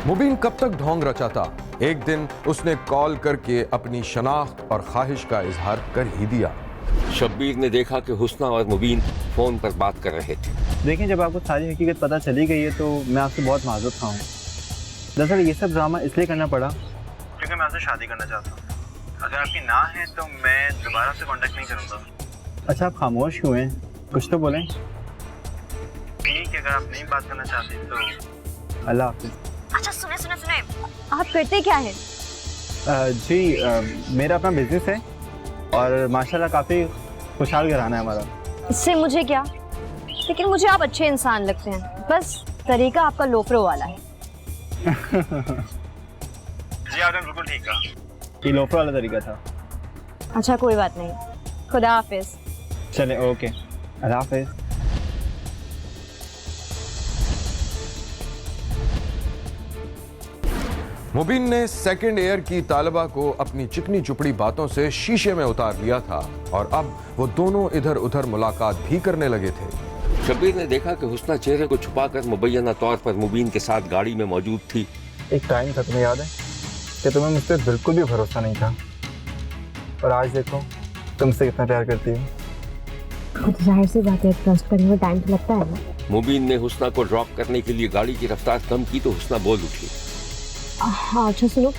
मुबीन कब तक ढोंग रचाता। एक दिन उसने कॉल करके अपनी शनाख्त और ख्वाहिश का इजहार कर ही दिया। शब्बीर ने देखा कि हुस्ना और मुबीन फोन पर बात कर रहे थे। देखें, जब आपको सारी हकीकत पता चली गई है तो मैं आपसे बहुत माजूर था हूँ। दरअसल ये सब ड्रामा इसलिए करना पड़ा क्योंकि मैं आपसे शादी करना चाहता हूँ। अगर आपकी ना है तो मैं दोबारा आपसे कांटेक्ट नहीं करूँगा। अच्छा, आप खामोश क्यों हैं? कुछ तो बोलें। ठीक है, अगर आप नहीं बात करना चाहते तो अल्लाह हाफिज़। अच्छा सुने सुने सुने, आप करते क्या हैं? जी, मेरा अपना बिजनेस है और माशाल्लाह काफ़ी खुशहाल घराना है हमारा। इससे मुझे क्या, लेकिन मुझे आप अच्छे इंसान लगते हैं। बस तरीका आपका लोफरो वाला है। जी आपने बिल्कुल ठीक कहा, ये लोफरो वाला तरीका था। अच्छा कोई बात नहीं, खुदा हाफिज। चले, ओके, अल्लाह हाफिज। मुबीन ने सेकंड ईयर की तालिबा को अपनी चिकनी चुपड़ी बातों से शीशे में उतार लिया था और अब वो दोनों इधर उधर मुलाकात भी करने लगे थे। शब्बीर ने देखा कि हुस्ना चेहरे को छुपाकर मुबैना तौर पर मुबीन के साथ गाड़ी में मौजूद थी। एक टाइम था, तुम्हें याद है कि तुम्हें मुझ पर बिल्कुल भी भरोसा नहीं था, और आज देखो तुमसे कितना प्यार करती हूँ। जाहिर सी बात है, ट्रस्ट करने में टाइम तो लगता है ना। मुबीन ने हुस्ना को ड्रॉप करने के लिए गाड़ी की रफ्तार कम की तो हुस्ना बोल उठी। हाँ अच्छा सुनो,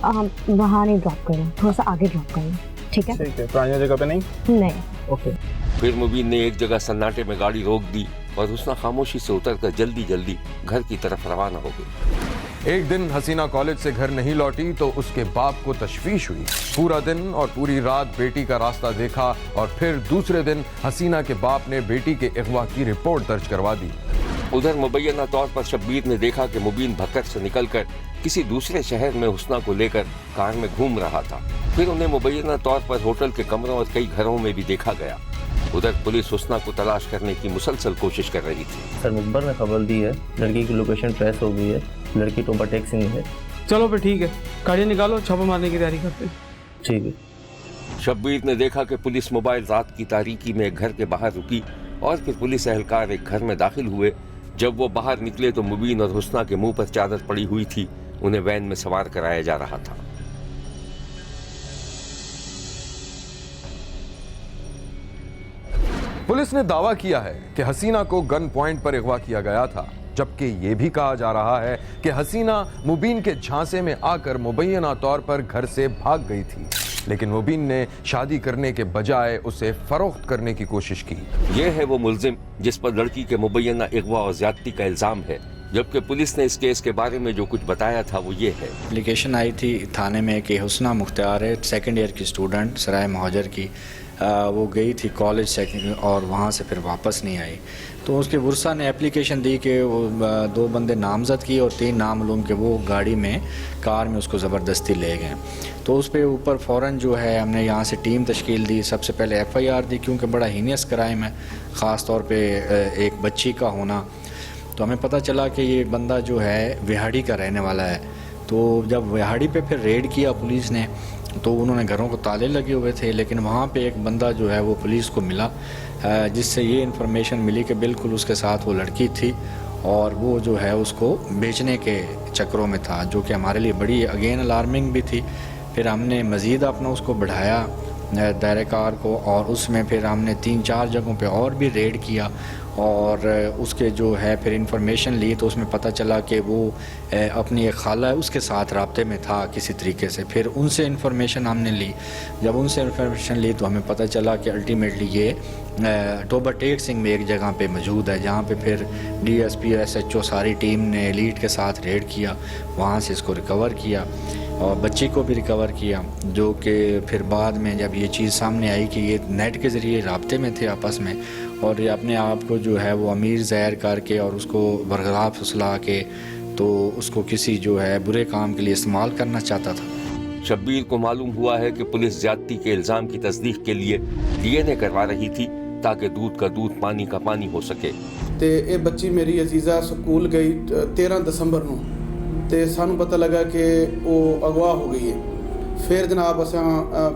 वहाँ नहीं ड्रॉप करना, थोड़ा सा आगे ड्रॉप करना, ठीक है? ठीक है, पुरानी जगह पे नहीं? नहीं। ओके। फिर मुबीन ने एक जगह सन्नाटे में गाड़ी रोक दी और हुस्ना खामोशी से उतरकर जल्दी जल्दी घर की तरफ रवाना हो गई। एक दिन हसीना कॉलेज से घर नहीं लौटी तो उसके बाप को तशवीश हुई। पूरा दिन और पूरी रात बेटी का रास्ता देखा और फिर दूसरे दिन हसीना के बाप ने बेटी के अगवा की रिपोर्ट दर्ज करवा दी। उधर मुबैना तौर पर शब्बीर ने देखा कि मुबीन भक्कर से निकलकर किसी दूसरे शहर में हुस्ना को लेकर कार में घूम रहा था। फिर उन्हें मुबैना तौर पर होटल के कमरों और कई घरों में भी देखा गया। उधर पुलिस हुस्ना को तलाश करने की मुसलसल कोशिश कर रही थी। सर मुखबर ने खबर दी है, लड़की की लोकेशन ट्रेस हो गई है, लड़की टोबा टैक्सी में है। चलो फिर ठीक है, गाड़ी निकालो, छापा मारने की तैयारी करते हैं। ठीक है। शब्बीर ने देखा कि पुलिस मोबाइल रात की तारीकी में एक घर के बाहर रुकी और फिर पुलिस एहलकार एक घर में दाखिल हुए। जब वो बाहर निकले तो मुबीन और हुस्ना के मुंह पर चादर पड़ी हुई थी। उन्हें वैन में सवार कराया जा रहा था। पुलिस ने दावा किया है कि हसीना को गन पॉइंट पर अगवा किया गया था, जबकि यह भी कहा जा रहा है कि हसीना मुबीन के झांसे में आकर मुबैना तौर पर घर से भाग गई थी, लेकिन मुबीन ने शादी करने के बजाय उसे फरोख्त करने की कोशिश की। यह है वो मुल्जिम जिस पर लड़की के मुबैना अगवा और ज्यादती का इल्जाम है, जबकि पुलिस ने इस केस के बारे में जो कुछ बताया था वो ये है। एप्लीकेशन आई थी थाने में कि हुस्ना मुख्तार है, सेकंड ईयर की स्टूडेंट, सराय महाजर की। वो गई थी कॉलेज सेकंड और वहाँ से फिर वापस नहीं आई। तो उसके वर्सा ने एप्लीकेशन दी कि वो 2 बंदे नामजद किए और 3 नामालूम के वो गाड़ी में कार में उसको ज़बरदस्ती ले गए। तो उस पर ऊपर फ़ौरन जो है हमने यहाँ से टीम तश्कील दी। सबसे पहले FIR दी क्योंकि बड़ा हीनियस क्राइम है, ख़ास तौर पे एक बच्ची का होना। तो हमें पता चला कि ये बंदा जो है विहाड़ी का रहने वाला है। तो जब विहाड़ी पे फिर रेड किया पुलिस ने तो उन्होंने घरों को ताले लगे हुए थे, लेकिन वहाँ पे एक बंदा जो है वो पुलिस को मिला जिससे ये इन्फॉर्मेशन मिली कि बिल्कुल उसके साथ वो लड़की थी और वो जो है उसको बेचने के चक्करों में था, जो कि हमारे लिए बड़ी अगेन अलार्मिंग भी थी। फिर हमने मज़ीद अपना उसको बढ़ाया दायरे कार को और उसमें फिर हमने 3-4 जगहों पे और भी रेड किया और उसके जो है फिर इंफॉर्मेशन ली तो उसमें पता चला कि वो अपनी एक खाला है उसके साथ राब्ते में था किसी तरीके से। फिर उनसे इंफॉर्मेशन हमने ली। जब उनसे इंफॉर्मेशन ली तो हमें पता चला कि अल्टीमेटली ये टोबा टेक्सिंग में एक जगह पे मौजूद है, जहाँ पे फिर DSP SHO सारी टीम ने लीड के साथ रेड किया, वहाँ से इसको रिकवर किया और बच्ची को भी रिकवर किया। जो कि फिर बाद में जब ये चीज़ सामने आई कि ये नेट के ज़रिए राब्ते में थे आपस में और ये अपने आप को जो है वो अमीर ज़ाहिर करके और उसको बरगरार फुसला के तो उसको किसी जो है बुरे काम के लिए इस्तेमाल करना चाहता था। शब्बीर को मालूम हुआ है कि पुलिस ज्यादती के इल्जाम की तस्दीक के लिए DNA करवा रही थी ताकि दूध का दूध पानी का पानी हो सके। ਤੇ ਇਹ ਬੱਚੀ ਮੇਰੀ ਅਜ਼ੀਜ਼ਾ ਸਕੂਲ ਗਈ 13 ਦਸੰਬਰ ਨੂੰ ਤੇ ਸਾਨੂੰ ਪਤਾ ਲੱਗਾ ਕਿ ਉਹ ਅਗਵਾ ਹੋ ਗਈ ਹੈ। ਫਿਰ ਜਨਾਬ ਅਸਾਂ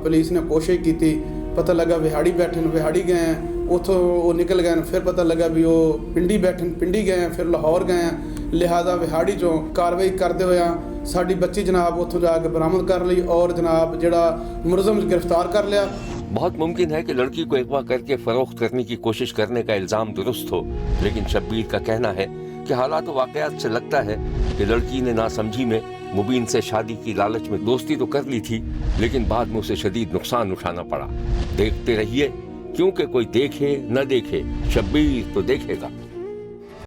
ਪੁਲਿਸ ਨੇ ਕੋਸ਼ਿਸ਼ ਕੀਤੀ, ਪਤਾ ਲੱਗਾ ਵਿਹਾੜੀ ਬੈਠੇ ਨੇ, ਵਿਹਾੜੀ ਗਏ ਉੱਥੋਂ ਉਹ ਨਿਕਲ ਗਏ। ਫਿਰ ਪਤਾ ਲੱਗਾ ਵੀ ਉਹ ਪਿੰਡੀ ਬੈਠੇ ਪਿੰਡੀ ਗਏ, ਫਿਰ ਲਾਹੌਰ ਗਏ। ਲਿਹਾਜ਼ਾ ਵਿਹਾੜੀ ਚੋਂ ਕਾਰਵਾਈ ਕਰਦੇ ਹੋਇਆ ਸਾਡੀ ਬੱਚੀ ਜਨਾਬ ਉੱਥੋਂ ਜਾ ਕੇ ਬਰਾਮਦ ਕਰ ਲਈ ਔਰ ਜਨਾਬ ਜਿਹੜਾ ਮੁਲਜ਼ਮ गिरफ्तार कर लिया। बहुत मुमकिन है कि लड़की को अगवा करके फरोख्त करने की कोशिश करने का इल्जाम दुरुस्त हो, लेकिन शब्बीर का कहना है कि हालात वाकयात से लगता है कि लड़की ने नासमझी में मुबीन से शादी की लालच में दोस्ती तो कर ली थी, लेकिन बाद में उसे शदीद नुकसान उठाना पड़ा। देखते रहिए, क्योंकि कोई देखे न देखे, शब्बीर तो देखेगा।